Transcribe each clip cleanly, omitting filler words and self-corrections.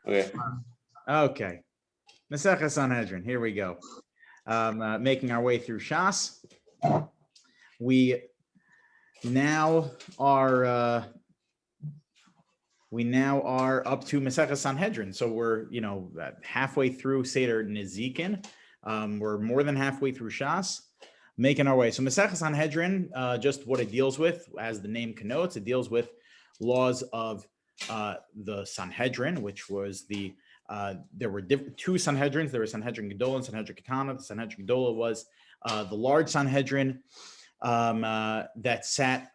Okay. Okay. Masechah Sanhedrin. Here we go. Making our way through Shas. We now are up to Masechah Sanhedrin. So we're halfway through Seder Nezikin. We're more than halfway through Shas, making our way. So Masechah Sanhedrin, just what it deals with, as the name connotes, it deals with laws of the Sanhedrin, which was there were two Sanhedrins. There was Sanhedrin Gedolah and Sanhedrin Ketana. The Sanhedrin Gedolah was the large Sanhedrin that sat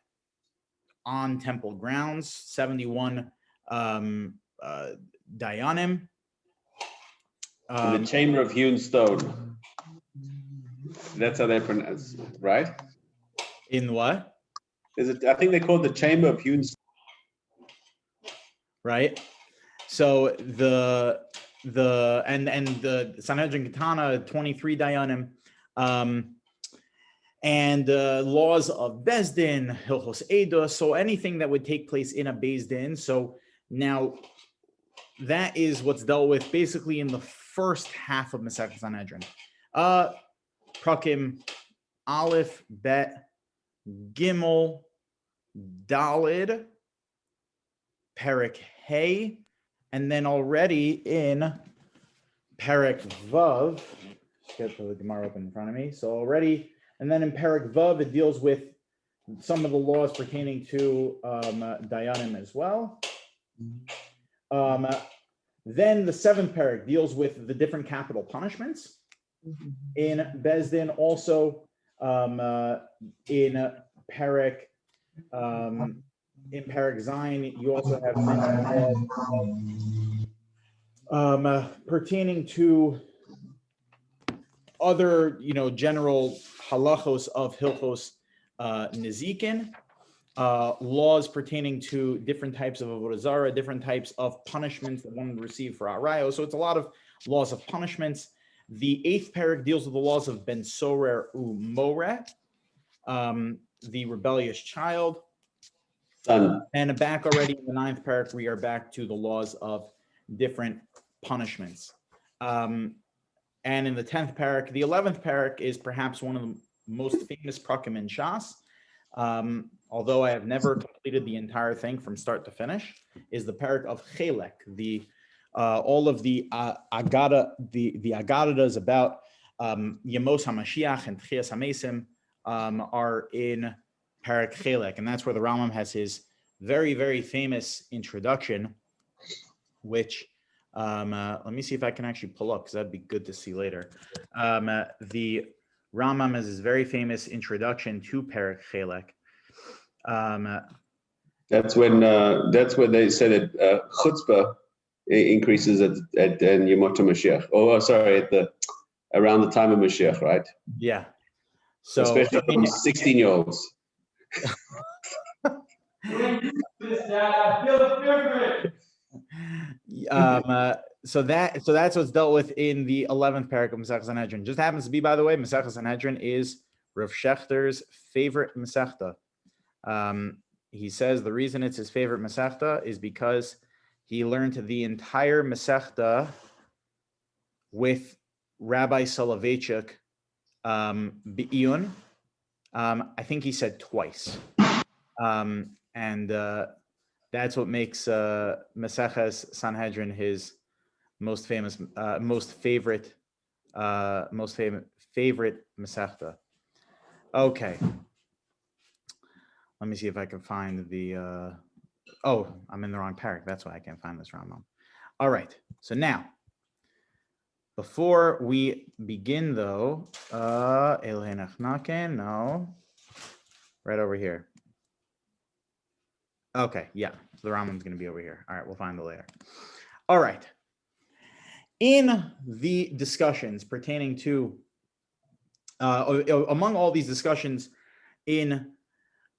on temple grounds, 71 Dayanim. In the chamber of hewn stone. That's how they pronounce it, right? In what? I think they call it the chamber of hewn stone. Right. So the Sanhedrin Ketana, 23 Dayanim, and laws of Beis Din, Hilchos Eidos, so anything that would take place in a Beis Din. So now that is what's dealt with basically in the first half of Masechah Sanhedrin. Prakim Aleph, Bet, Gimel, Dalid, Perek Hey, and then already in Perek Vav, get the Gemara open in front of me. So already, and then in Perek Vav, it deals with some of the laws pertaining to Dayanim as well. Then the seventh Perek deals with the different capital punishments in Beis Din. Also in Perek Zayin, you also have laws pertaining to other, general halachos of Hilchos Nezikin, laws pertaining to different types of avodah zarah, different types of punishments that one would receive for arayo. So it's a lot of laws of punishments. The eighth parak deals with the laws of ben sorer umoreh, the rebellious child. And back already in the ninth parak, we are back to the laws of different punishments. And in the 10th parak, the 11th parak is perhaps one of the most famous prakim in Shas. Although I have never completed the entire thing from start to finish, is the parak of Chelek. All of the Agadadas about Yemos HaMashiach and Tchias HaMesim are in parak Chelek, and that's where the Rambam has his very, very famous introduction, which let me see if I can actually pull up, because that'd be good to see later. The Rambam has his very famous introduction to parak Chelek. That's when they said that chutzpah increases at Yemot HaMashiach. Around the time of Mashiach, right? Yeah. So especially from 16-year-olds. So that's what's dealt with in the 11th parak of Masechah Sanhedrin. Just happens to be, by the way, Masechah Sanhedrin is Rav Shechter's favorite Masechta. He says the reason it's his favorite Masechta is because he learned the entire Masechta with Rabbi Soloveitchik Be'iyun. I think he said twice. And that's what makes Masechah's Sanhedrin his most favorite Masechta. Okay. Let me see if I can find the. I'm in the wrong parak. That's why I can't find this Rambam. All right. So now, before we begin, though, no, right over here. Okay, yeah. So the Rambam's going to be over here. All right, we'll find it later. All right. In the discussions pertaining to, among all these discussions in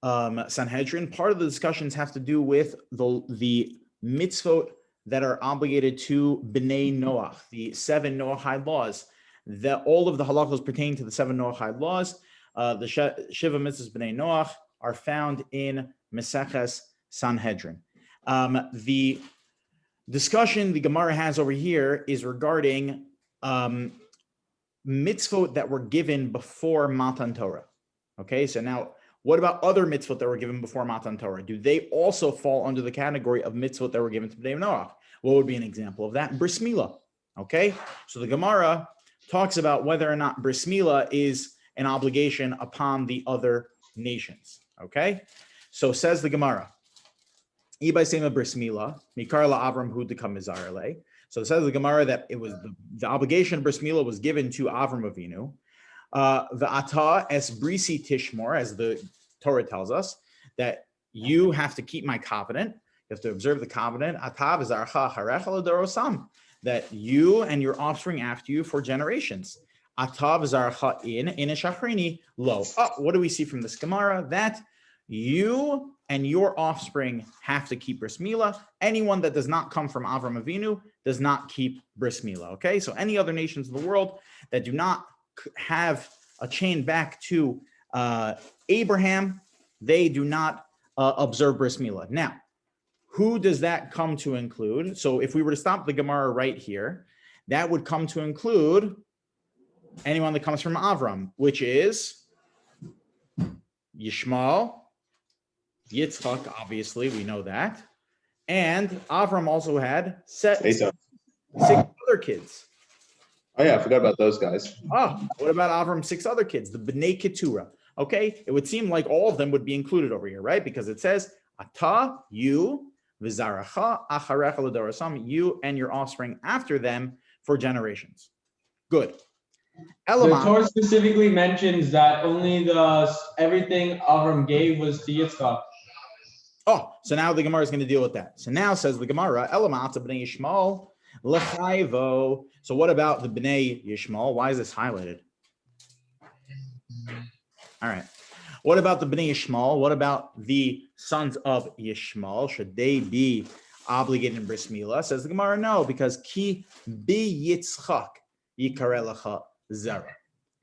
Sanhedrin, part of the discussions have to do with the mitzvot that are obligated to B'nai Noach, the 7 Noachide laws. That all of the halachos pertaining to the 7 Noachide laws, the Shiva mitzvahs B'nai Noach, are found in Maseches Sanhedrin. The discussion the Gemara has over here is regarding mitzvot that were given before Matan Torah. Okay, so now what about other mitzvot that were given before Matan Torah? Do they also fall under the category of mitzvot that were given to Bnei Noach? What would be an example of that? Bris Milah. Okay, so the Gemara talks about whether or not Bris Milah is an obligation upon the other nations. Okay, so says the Gemara, Ibay Sema Bris Milah, Mikarla Avram Hu Dekam Mizarele. So it says the Gemara that it was the obligation of Bris Milah was given to Avram Avinu. The Ata es brisi tishmor, as the Torah tells us, that you have to keep my covenant. You have to observe the covenant. Ata v'zarcha harecha l'dorosam, that you and your offspring after you for generations. Ata v'zarcha in shachrini lo. What do we see from this Gemara? That you and your offspring have to keep bris milah. Anyone that does not come from Avram Avinu does not keep bris milah. Okay, so any other nations in the world that do not have a chain back to Abraham, they do not observe bris milah. Now, who does that come to include? So if we were to stop the Gemara right here, that would come to include anyone that comes from Avram, which is Yishmael, Yitzchak, obviously, we know that. And Avram also had six other kids. Oh yeah, I forgot about those guys. What about Avram's 6 other kids? The Bnei Keturah. Okay, it would seem like all of them would be included over here, right? Because it says, Ata, you, v'zaracha, acharecha l'dorasam, you and your offspring after them for generations. Good. The Torah specifically mentions that only everything Avram gave was to Yitzchak. So now the Gemara is going to deal with that. So now says the Gemara, Elamata b'nei Yishmael l'chayvo. So what about the b'nei Yishmael? Why is this highlighted? All right. What about the b'nei Yishmael? What about the sons of Yishmael? Should they be obligated in bris milah? Says the Gemara, no, because ki bi Yitzchak yikare lecha zara.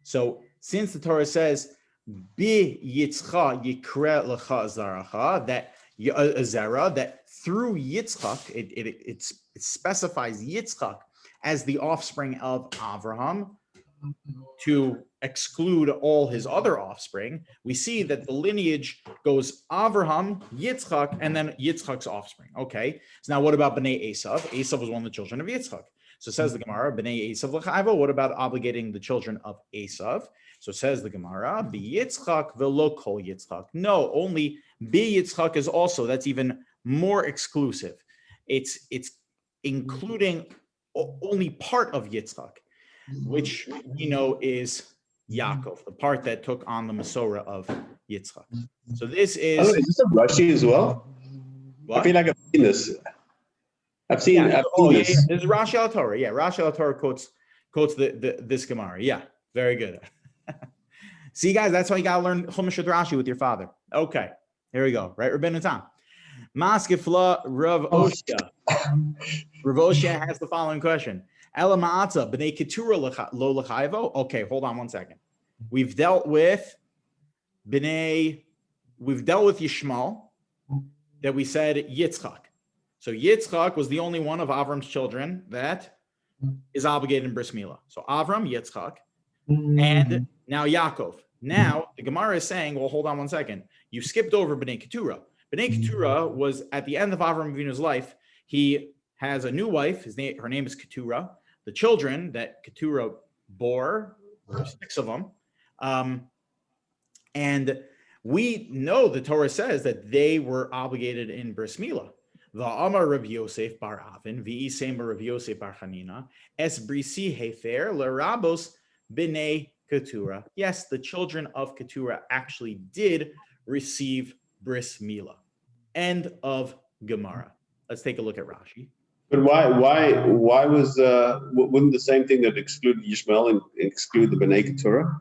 So since the Torah says bi Yitzchak yikare lecha zaracha, that Zara, that through Yitzchak, it specifies Yitzchak as the offspring of Avraham to exclude all his other offspring. We see that the lineage goes Avraham, Yitzchak, and then Yitzchak's offspring. Okay, so now what about Bnei Esav? Esav was one of the children of Yitzchak. So says the Gemara, Bnei Esav l'chayvo. What about obligating the children of Esav? So says the Gemara, Bi Yitzchak velo kol Yitzchak. No, only Bi Yitzchak is also, that's even more exclusive. It's including only part of Yitzchak, which we know is Yaakov, the part that took on the Masorah of Yitzchak. So this is... Is this a Rashi as well? What? I feel like I've seen this. I've seen this. This is Rashi al-Torah. Yeah, Rashi al-Torah quotes this Gemara. Yeah, very good. See, guys, that's why you got to learn Chumash and Rashi with your father. Okay, here we go. Right, Rabbeinu Tam. Maskefla Rav Oshia. Rav Oshia has the following question. Ela ma'atza b'nei keturah lo l'chayvo. Okay, hold on one second. We've dealt with Yishmael, that we said Yitzchak. So Yitzchak was the only one of Avram's children that is obligated in bris milah. So Avram, Yitzchak, and now Yaakov. Now the Gemara is saying, well, hold on one second. You skipped over Bnei Keturah. Bnei Keturah was at the end of Avram Avinu's life. He has a new wife. Her name is Keturah. The children that Keturah bore were 6 of them. And we know the Torah says that they were obligated in bris milah. Va'amar Rav Yosef bar Avin, v'isema Rav Yosef bar Chanina, es brisi hefer l'rabos b'nei Keturah. Yes, the children of Keturah actually did receive bris milah. End of Gemara. Let's take a look at Rashi. But why was wouldn't the same thing that excluded Yishmael and exclude the Bnei Keturah?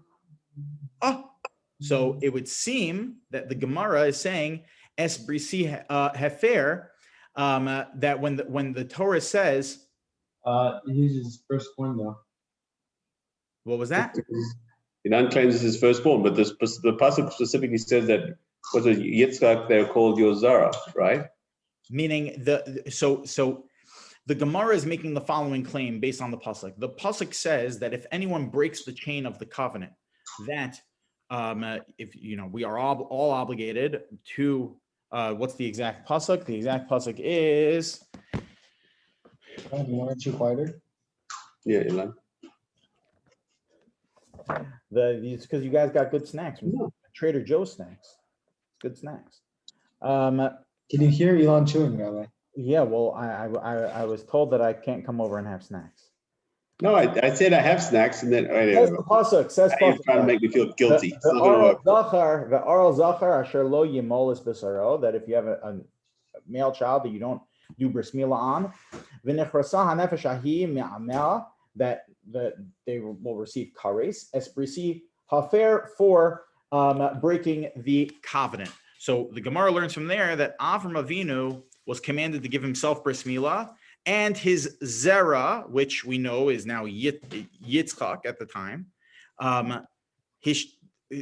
So it would seem that the Gemara is saying es brisi hefer, that when the Torah says he uses firstborn though. What was that? He unclaims his firstborn, but the pasuk specifically says that was a Yitzchak they're called Yozara, right? Meaning so the Gemara is making the following claim based on the pasuk. The pasuk says that if anyone breaks the chain of the covenant, that if we are all obligated to what's the exact pasuk? The exact pasuk is. Do you want to quieter? Yeah, Ilan. It's because you guys got good snacks. No. Trader Joe's snacks. Good snacks. Can you hear Elon chewing, Rabbi? Yeah, well, I was told that I can't come over and have snacks. No, I said I have snacks, and then Says the pasuk. Says you're trying to make me feel guilty. It's not gonna work. The oral zachar asher lo yimolis b'saro, that if you have a male child that you don't do bris milah on, v'nechrasa hanefesh ahi me'amel, that they will receive kares esprisi hafer for breaking the covenant. So the Gemara learns from there that Avram Avinu was commanded to give himself bris milah, and his zera, which we know is now Yitzchak at the time, he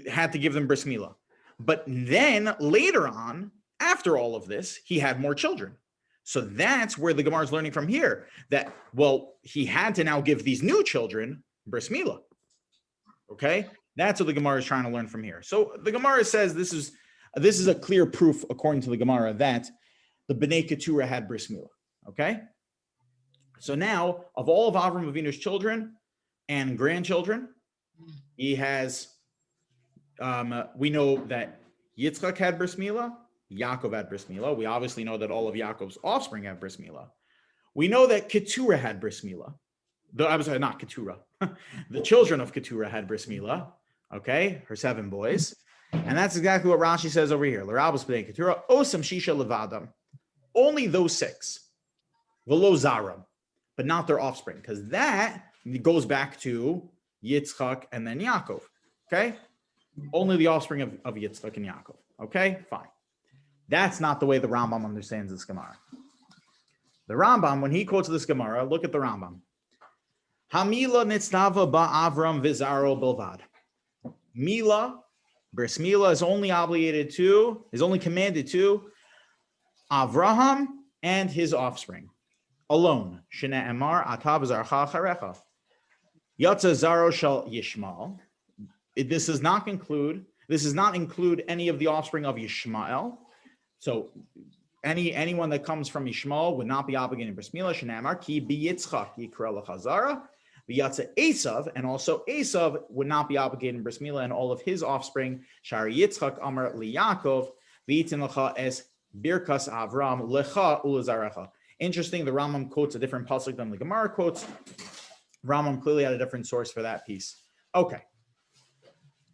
had to give them bris milah. But then later on, after all of this, he had more children. So that's where the Gemara is learning from here that, well, he had to now give these new children bris milah. Okay, that's what the Gemara is trying to learn from here. So the Gemara says this is a clear proof, according to the Gemara, that the Bnei Keturah had bris milah. Okay. So now, of all of Avram Avinu's children and grandchildren, he has, we know that Yitzchak had bris milah, Yaakov had bris milah. We obviously know that all of Yaakov's offspring have bris milah. We know that Keturah had bris milah. I'm sorry, not Keturah. The children of Keturah had bris milah, okay, her 7 boys. And that's exactly what Rashi says over here. L'rabos b'nei Keturah, osam shisha levadam. Only those 6. V'lo zaram. But not their offspring, because that goes back to Yitzchak and then Yaakov, okay? Only the offspring of Yitzchak and Yaakov, okay? Fine. That's not the way the Rambam understands this Gemara. The Rambam, when he quotes this Gemara, look at the Rambam. Hamila nitznava ba'avram vizaro bilvad. Mila, bris milah is only commanded to Avraham and his offspring. Alone. Shene Emar Atav Zarcha Charecha. Yatza Zaro Shal Yishmael. This does not include any of the offspring of Yishmael. So anyone that comes from Yishmael would not be obligated in bris milah. Shene Emar Ki Yitzchak Yikra Lechazara. V'yatza Esav, and also Esav would not be obligated in bris milah, and all of his offspring. Shari Yitzchak Amar LiYaakov V'yitin Lecha Es Birkas Avram Lecha Ulezarecha. Interesting, the Rambam quotes a different pasuk than the Gemara quotes. Rambam clearly had a different source for that piece. Okay.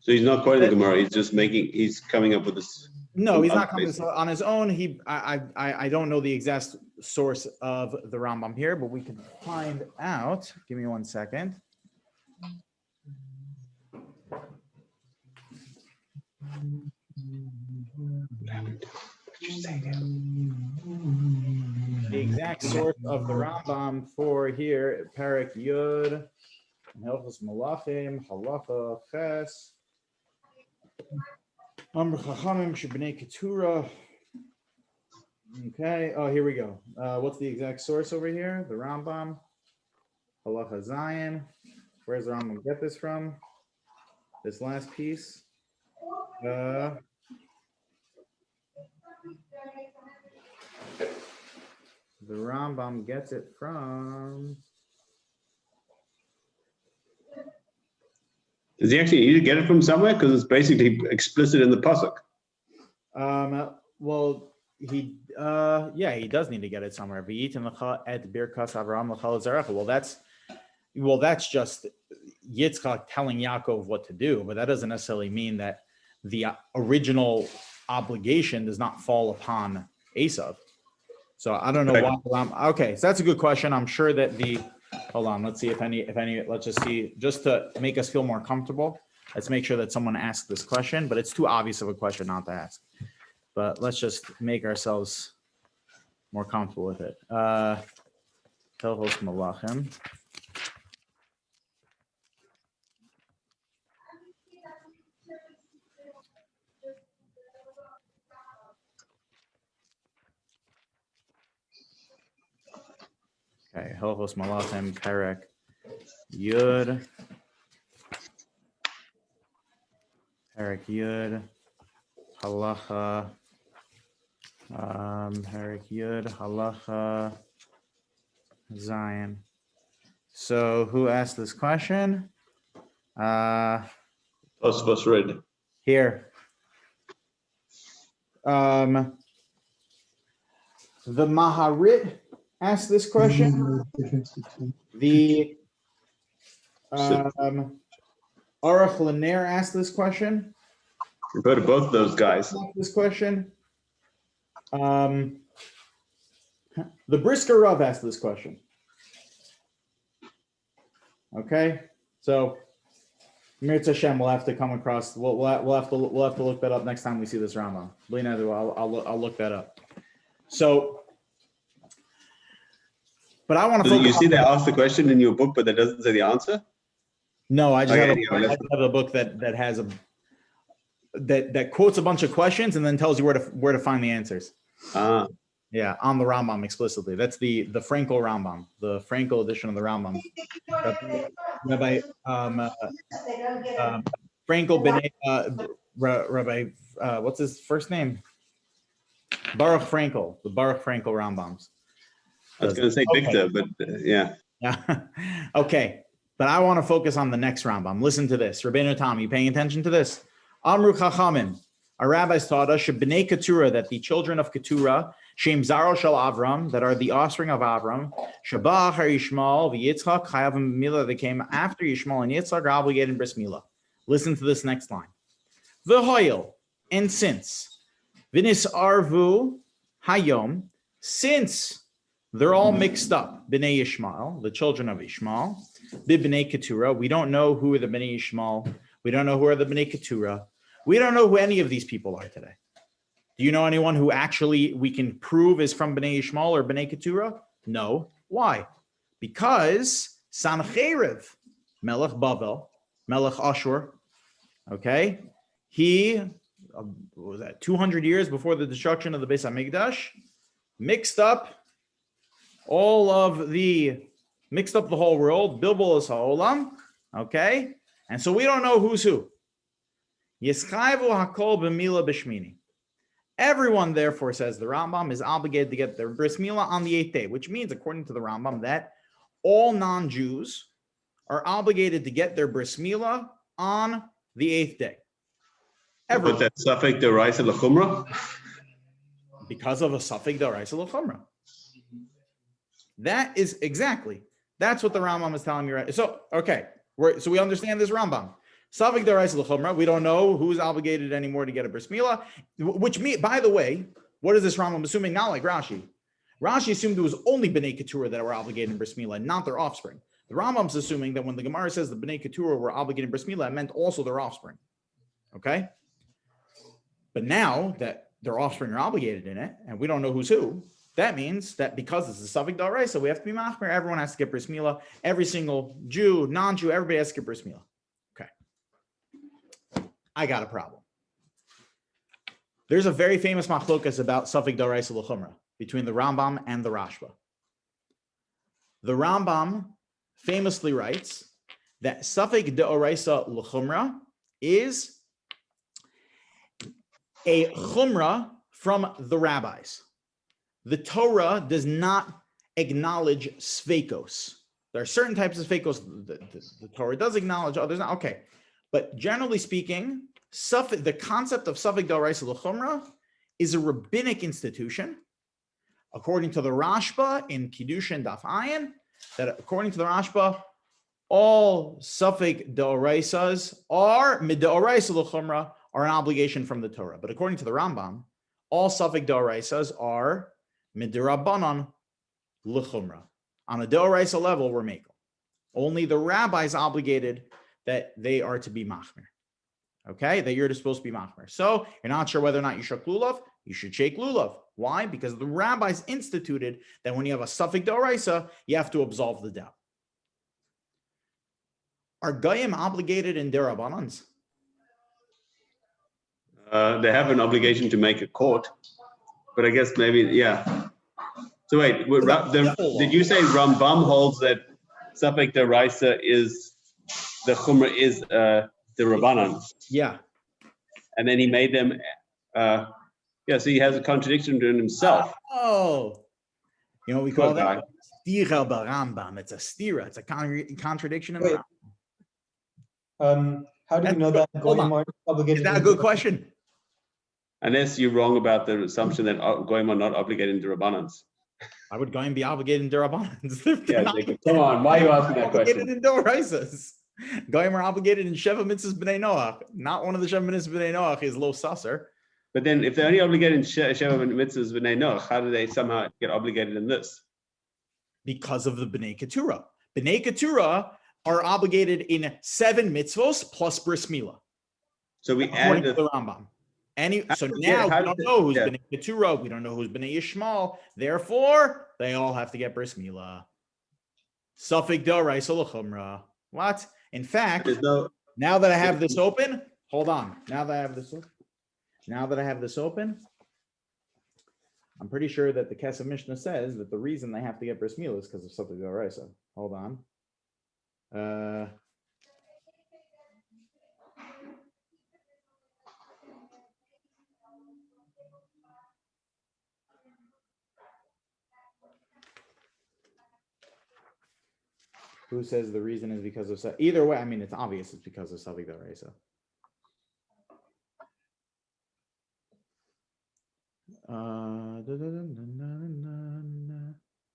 So he's not quoting the Gemara. He's coming up with this. No, he's not coming on his own. I don't know the exact source of the Rambam here, but we can find out. Give me 1 second. The exact source of the Rambam for here, Perek Yud, Hilchos Malachim, Halacha Ches, Amr Chachamim Shebnei Keturah. Okay. Oh, here we go. What's the exact source over here? The Rambam, Halacha Zion. Where's the Rambam get this from? This last piece. The Rambam gets it from. Does he actually need to get it from somewhere? Because it's basically explicit in the pasuk. Well, he does need to get it somewhere. Well, that's just Yitzchak telling Yaakov what to do, but that doesn't necessarily mean that the original obligation does not fall upon Esav. So I don't know why. Okay, so that's a good question. I'm sure that hold on, let's see if any, let's just see, just to make us feel more comfortable. Let's make sure that someone asks this question, but it's too obvious of a question not to ask. But let's just make ourselves more comfortable with it. Hilchos Malachim. Halachos Malachim, Perek Yud. Perek Yud. Halacha. Perek Yud. Halacha. Zion. So who asked this question? Tosfos read. Here. The Maharit asked this question. The Aruch Lanier asked this question. We've heard of both of those guys. This question. The Brisker Rav asked this question. Okay, so Mirz Hashem will have to come across. We'll have to look that up next time we see this Rambam. I'll look that up. So, but I want to focus. You see, they asked the question in your book, but that doesn't say the answer. No, I just have let's a book that has that quotes a bunch of questions and then tells you where to find the answers. Yeah, on the Rambam explicitly. That's the Frankel Rambam, the Frankel edition of the Rambam. Rabbi Frankel Rabbi what's his first name? Baruch Frankel, the Baruch Frankel Rambams. I was going to say Victor, but yeah. Yeah. Okay, but I want to focus on the next Rambam. Listen to this. Rabbeinu Tam, you paying attention to this? Amru Chachamim. Our rabbis taught us B'nei Keturah, that the children of Keturah, Shem Zaro Shel Avram, that are the offspring of Avram, Shabah Har Yishmael v'Yitzchak Chayavim Mila, that came after Yishmael and Yitzchak, are obligated in Bris Milah. Listen to this next line. V'hoyel, and since V'nis Arvu Hayom, since they're all mixed up, B'nei Yishmael, the children of Yishmael, B'nei Keturah, we don't know who are the B'nei Yishmael, we don't know who are the B'nei Keturah. We don't know who any of these people are today. Do you know anyone who actually we can prove is from B'nai Yishmael or B'nai Keturah? No. Why? Because Sanhedrin, Melech Bavel, Melech Ashur, okay, he was that 200 years before the destruction of the Beis HaMikdash, mixed up the whole world, Bilbul Ha'olam, okay, and so we don't know who's who. Yeschayvu hakol b'mila b'shmini. Everyone, therefore, says the Rambam, is obligated to get their bris milah on the 8th day, which means, according to the Rambam, that all non-Jews are obligated to get their bris milah on the 8th day. But that suffix d'oraisa l'chumra? Because of a suffix d'oraisa l'chumra. That is exactly. That's what the Rambam is telling me right. So, okay, so we understand this Rambam. Suffix d'oraisa l'chumra, we don't know who's obligated anymore to get a bris milah, which means, by the way, what is this Rambam assuming? Not like Rashi. Rashi assumed it was only B'nai Keturah that were obligated in bris milah, not their offspring. The Rambam's assuming that when the Gemara says the B'nai Keturah were obligated in bris milah, it meant also their offspring. Okay? But now that their offspring are obligated in it, and we don't know who's who, that means that because it's a suffix d'oraisa, we have to be machmer. Everyone has to get bris milah. Every single Jew, non-Jew, everybody has to get bris milah. I got a problem. There's a very famous machlokas about suffix d'oraisa l'chumra between the Rambam and the Rashba. The Rambam famously writes that suffix d'oraisa l'chumra is a chumra from the rabbis. The Torah does not acknowledge sveikos. There are certain types of sveikos the Torah does acknowledge, others not. Okay. But generally speaking, the concept of suffix d'oraisa l'chumra is a rabbinic institution. According to the Rashba in Kiddushin Daf Ayin, that according to the Rashba, all suffix d'oraisas are mid-d'oraisa l'chumra are an obligation from the Torah. But according to the Rambam, all suffix d'oraisas are mid-d'rabbanan l'chumra. On a d'oraisa level, we're makel. Only the rabbis obligated that they are to be machmer, okay? That you're supposed to be machmer. So you're not sure whether or not you should lulav, you should shake lulav. Why? Because the rabbis instituted that when you have a suffix d'oraisa, you have to absolve the doubt. Are goyim obligated in derabbanans? They have an obligation to make a court, but I guess maybe, yeah. So wait, did you say Rambam holds that Safek Deraisa is the Chumrah is the Rabbanan? Yeah. And then he made them, so he has a contradiction in himself. Oh, you know what we Poor call guy. that? Stira b'Rambam. It's a stira. It's a contradiction in the Wait. Rambam. How do you know that Goyim aren't obligated? Is that a good question? Unless you're wrong about the assumption that Goyim are not obligated to Rabbanans. I would go and be obligated in Durabanans. Yeah, Jacob, come on, why are you asking that Obligated question? in Doraisas. Goyim are obligated in Sheva Mitzvahs B'nai Noach. Not one of the Sheva Mitzvahs B'nai Noach is Lo Sasser. But then if they're only obligated in Sheva Mitzvahs B'nai Noach, how do they somehow get obligated in this? Because of the B'nai Keturah. B'nai Keturah are obligated in 7 mitzvos plus bris milah. So we According to add the Rambam. So does now that- we don't know who's yeah. B'nai Keturah. We don't know who's B'nai Yishmael. Therefore, they all have to get bris milah. Safek d'oraisa l'chumra. What? In fact, there's no now that I have this open, hold on. Now that I have this open, I'm pretty sure that the Kesef Mishnah says that the reason they have to get bris milah is because of Safek d'oraisa. Hold on. Who says the reason is because of either way? I mean, it's obvious it's because of Safek d'oraisa.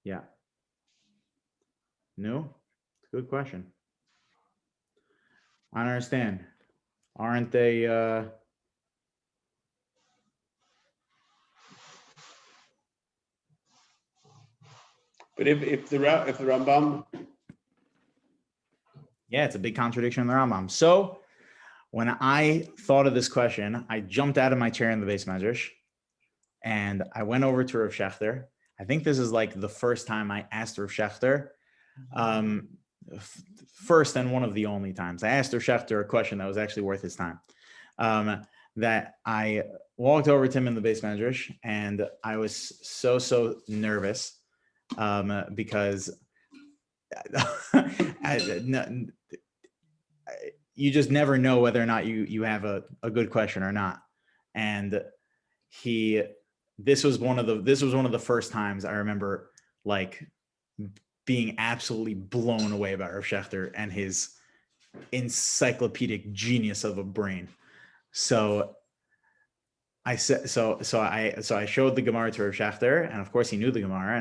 Yeah. No, good question. I don't understand. Aren't they? But if the Rambam, Yeah, it's a big contradiction in the Rambam. So when I thought of this question, I jumped out of my chair in the Beis Medrash and I went over to Rav Shechter. I think this is like the first time I asked Rav Shechter. First and one of the only times I asked Rav Shechter a question that was actually worth his time. That I walked over to him in the Beis Medrash and I was so nervous because you just never know whether or not you have a good question or not. And this was one of the first times I remember like being absolutely blown away by Rav Shechter and his encyclopedic genius of a brain. So I said, so I showed the Gemara to Rav Shechter, and of course he knew the Gemara,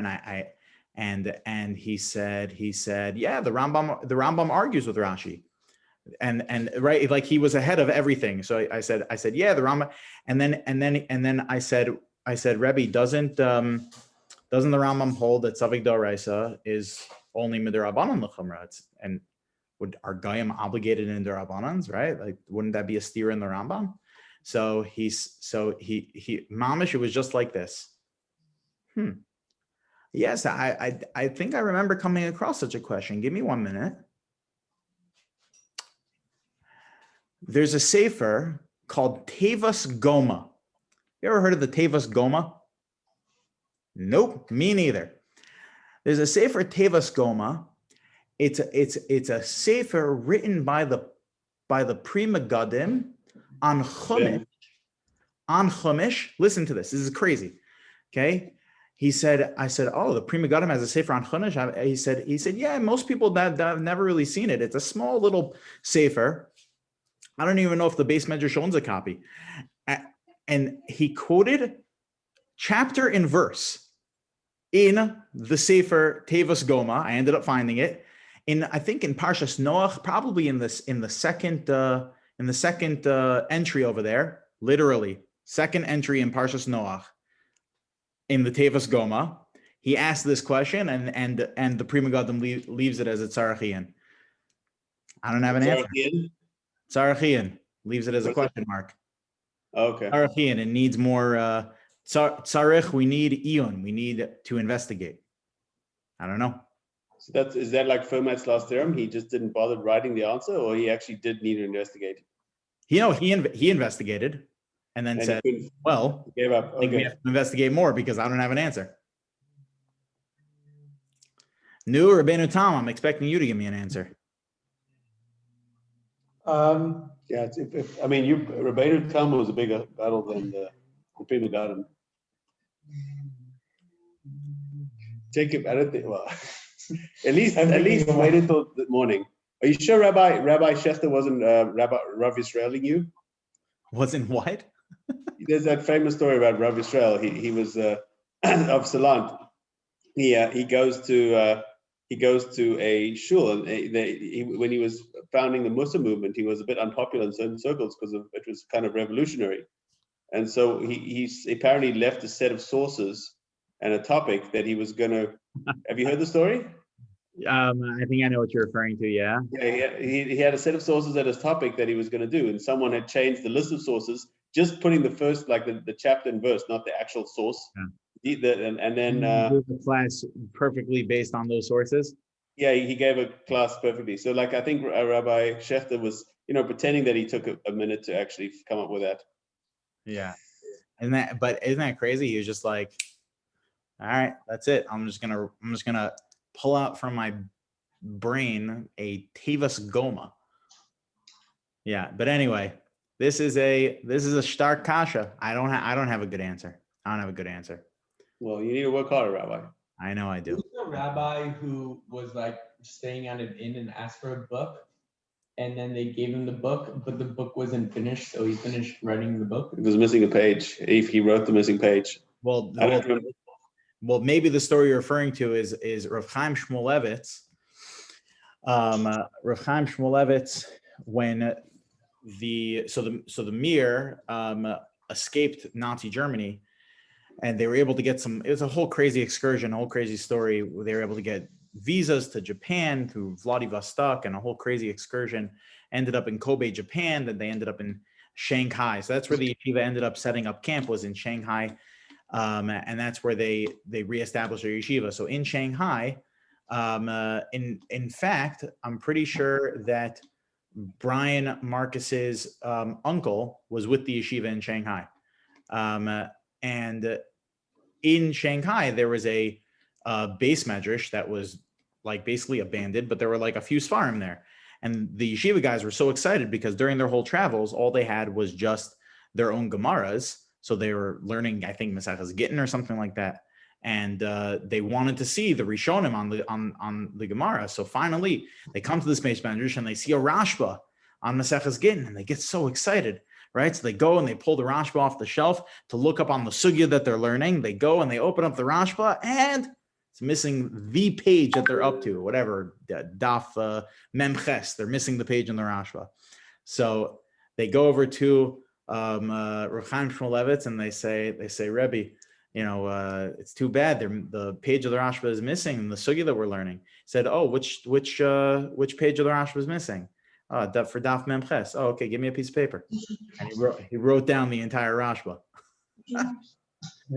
and he said, yeah, the Rambam argues with Rashi, and right, like he was ahead of everything. So I said, yeah, the Rambam, and then I said, Rebbe, doesn't the Rambam hold that Safek d'oraisa is only midrabanan l'chumra? And are Goyim obligated in derabanans, right? Like, wouldn't that be a steer in the Rambam? So he mamish, it was just like this. Yes, I think I remember coming across such a question. Give me 1 minute. There's a sefer called Tevas Goma. You ever heard of the Tevas Goma? Nope, me neither. There's a sefer Tevas Goma. It's a sefer written by the Pri Megadim on Chumash. On Chumash. Listen to this. This is crazy. Okay. I said, oh, the Pri Megadim has a sefer on Chumash. He said, yeah, most people that have never really seen it. It's a small little sefer. I don't even know if the Beis Medrash owns a copy. And he quoted chapter and verse in the sefer Tevas Goma. I ended up finding it I think in Parshas Noach, probably in the second entry over there, literally second entry in Parshas Noach, in the Tevas Goma. He asked this question, and the Pri Megadim leaves it as a tzarachian. I don't have an answer. Tzarachian leaves it as a question mark. Okay. Tzarachian, it needs more. Tzarich, we need Eon. We need to investigate. I don't know. So is that like Fermat's last theorem? He just didn't bother writing the answer, or he actually did need to investigate? He investigated and then said, well, gave up. I think we have to investigate more because I don't have an answer. Nu Rabbeinu Tam, I'm expecting you to give me an answer. Yeah, I mean, Rabbeinu Tam was a bigger battle than the people got him. Jacob, I don't think. Well, at least wait until the morning. Are you sure Rabbi Schechter wasn't Rav Yisraeling you? Wasn't what? There's that famous story about Rav Yisrael. He was of Salant. He goes to a shul, and when he was founding the Muslim movement, he was a bit unpopular in certain circles because it was kind of revolutionary, and so he apparently left a set of sources and a topic that he was going to. Have you heard the story? I think I know what you're referring to. Yeah. Yeah. He had a set of sources at his topic that he was going to do, and someone had changed the list of sources, just putting the first, like the chapter and verse, not the actual source. Yeah. And then the class perfectly based on those sources. Yeah, he gave a class perfectly. So, like, I think Rabbi Schechter was, pretending that he took a minute to actually come up with that. Yeah, isn't that crazy? He was just like, all right, that's it. I'm just gonna pull out from my brain a Tevas Goma. Yeah, but anyway, this is a stark kasha. I don't have a good answer. I don't have a good answer. Well, you need to work harder, Rabbi. I know I do. Who's the rabbi who was like staying at an inn and asked for a book, and then they gave him the book, but the book wasn't finished, so he finished writing the book? It was missing a page. If he wrote the missing page. Well, maybe the story you're referring to is Rav Chaim Shmulevitz. Rav Chaim Shmulevitz, when the Mir escaped Nazi Germany, and they were able to get it was a whole crazy excursion, a whole crazy story. They were able to get visas to Japan through Vladivostok, and a whole crazy excursion. Ended up in Kobe, Japan. Then they ended up in Shanghai. So that's where the yeshiva ended up setting up camp, was in Shanghai. And that's where they reestablished their yeshiva. So in Shanghai, in fact, I'm pretty sure that Brian Marcus's uncle was with the yeshiva in Shanghai. And in Shanghai, there was a base medrash that was like basically abandoned, but there were like a few Sfarim there. And the yeshiva guys were so excited because during their whole travels, all they had was just their own Gemaras. So they were learning, I think, Maseches Gittin or something like that. And they wanted to see the Rishonim on the Gemara. So finally, they come to this base medrash and they see a Rashba on Maseches Gittin, and they get so excited. Right, so they go and they pull the Rashba off the shelf to look up on the sugya that they're learning. They go and they open up the Rashba, and it's missing the page that they're up to, whatever, Daf Memches. They're missing the page in the Rashba. So they go over to Rav Chaim Shmulevitz and they say, Rebbe, it's too bad. The page of the Rashba is missing in the sugya that we're learning. He said, oh, which page of the Rashba is missing? For Daf Memches. Oh, okay, give me a piece of paper. And he wrote down the entire Rashba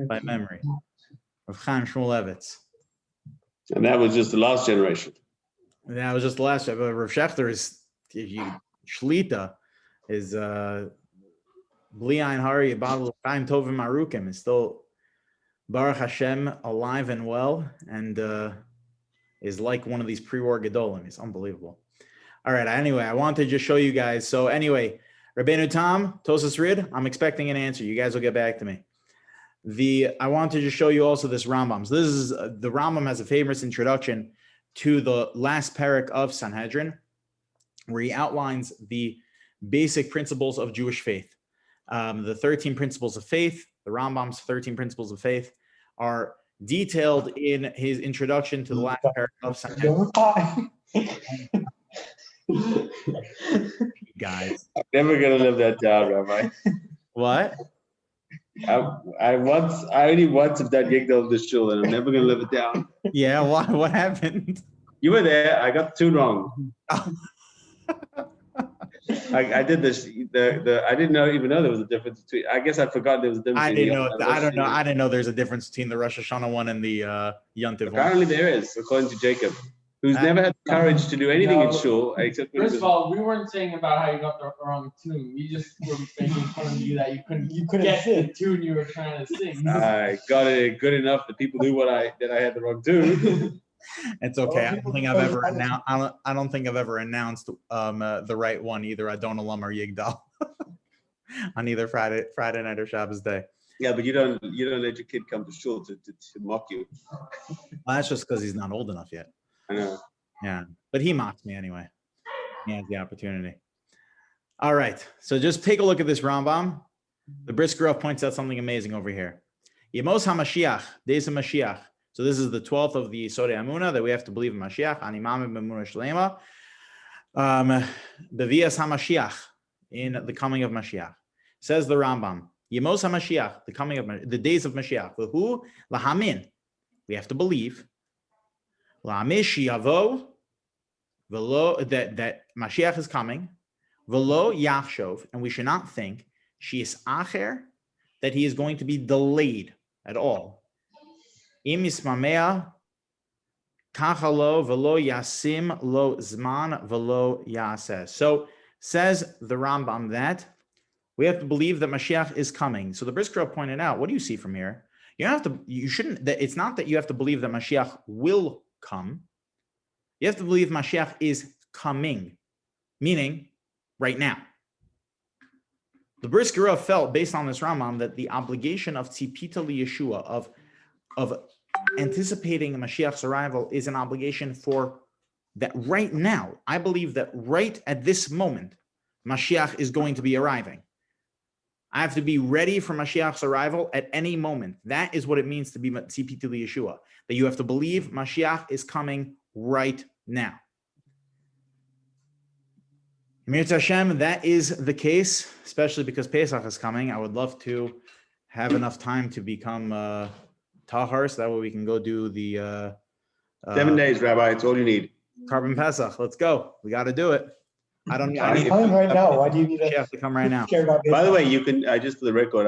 by memory. Of Chaim Shmulevitz. And that was just the last generation. And that was just the last. But Rav Schechter is Shlita is Bli Ein Hari Yibadel Chaim Tovim Arukim is still Baruch Hashem alive and well, and is like one of these pre-war Gedolim. It's unbelievable. All right. Anyway, I wanted to just show you guys. So anyway, Rabbeinu Tam, Tosas Rid, I'm expecting an answer. You guys will get back to me. I want to just show you also this Rambam. So this is the Rambam has a famous introduction to the last parak of Sanhedrin, where he outlines the basic principles of Jewish faith. The 13 principles of faith, the Rambam's 13 principles of faith, are detailed in his introduction to the last parak of Sanhedrin. Guys, I'm never gonna live that down, Rabbi. What? I only once have done Yigdal the shul, and I'm never gonna live it down. Yeah, what happened? You were there. I got two wrong. I did this. I didn't even know there was a difference between. I guess I forgot there was a difference. I didn't know. I don't know. I didn't know there's a difference between the Rosh Hashanah one and the Yontiv one. Apparently there is, according to Jacob, who's never had the courage to do anything in shul except. First of all, we weren't saying about how you got the wrong tune. We just were making fun of you that you couldn't get the tune you were trying to sing. I got it good enough that people knew that I had the wrong tune. It's okay. I don't think I've ever Well, announced. I don't think I've ever announced the right one, either Adon Olam or Yigdal, on either Friday night or Shabbos day. Yeah, but you don't let your kid come to shul to mock you. Well, that's just because he's not old enough yet. I know. Yeah, but he mocks me anyway. He has the opportunity. All right, so just take a look at this Rambam. The Brisker Rov points out something amazing over here. Yemos HaMashiach, days of Mashiach. So this is the 12th of the Yisodei Amuna that we have to believe in Mashiach. Animam b'Emunah Shlema. Bevias HaMashiach, in the coming of Mashiach. Says the Rambam. Yemos HaMashiach, the days of Mashiach. V'hu lahamin. We have to believe. La'amish yavo. That Mashiach is coming. V'lo yachshov. And we should not think she is acher, that he is going to be delayed at all. Im ismamea kachalo velo yasim lo zman velo yaseh. So says the Rambam that we have to believe that Mashiach is coming. So the Brisker Rov pointed out, what do you see from here? It's not that you have to believe that Mashiach will come. You have to believe Mashiach is coming, meaning right now. The Brisker Rov felt, based on this Rambam, that the obligation of tzipita liyeshua, of anticipating Mashiach's arrival, is an obligation for that right now. I believe that right at this moment, Mashiach is going to be arriving. I have to be ready for Mashiach's arrival at any moment. That is what it means to be tzipita liyeshua, that you have to believe Mashiach is coming right now. Mir Hashem, that is the case, especially because Pesach is coming. I would love to have enough time to become tahar, so that way we can go do the 7 days, Rabbi. It's all you need. Carbon Pesach. Let's go. We got to do it. I I'm coming right now. Why do you need You have to come right now. care about By the this? way, you can just for the record,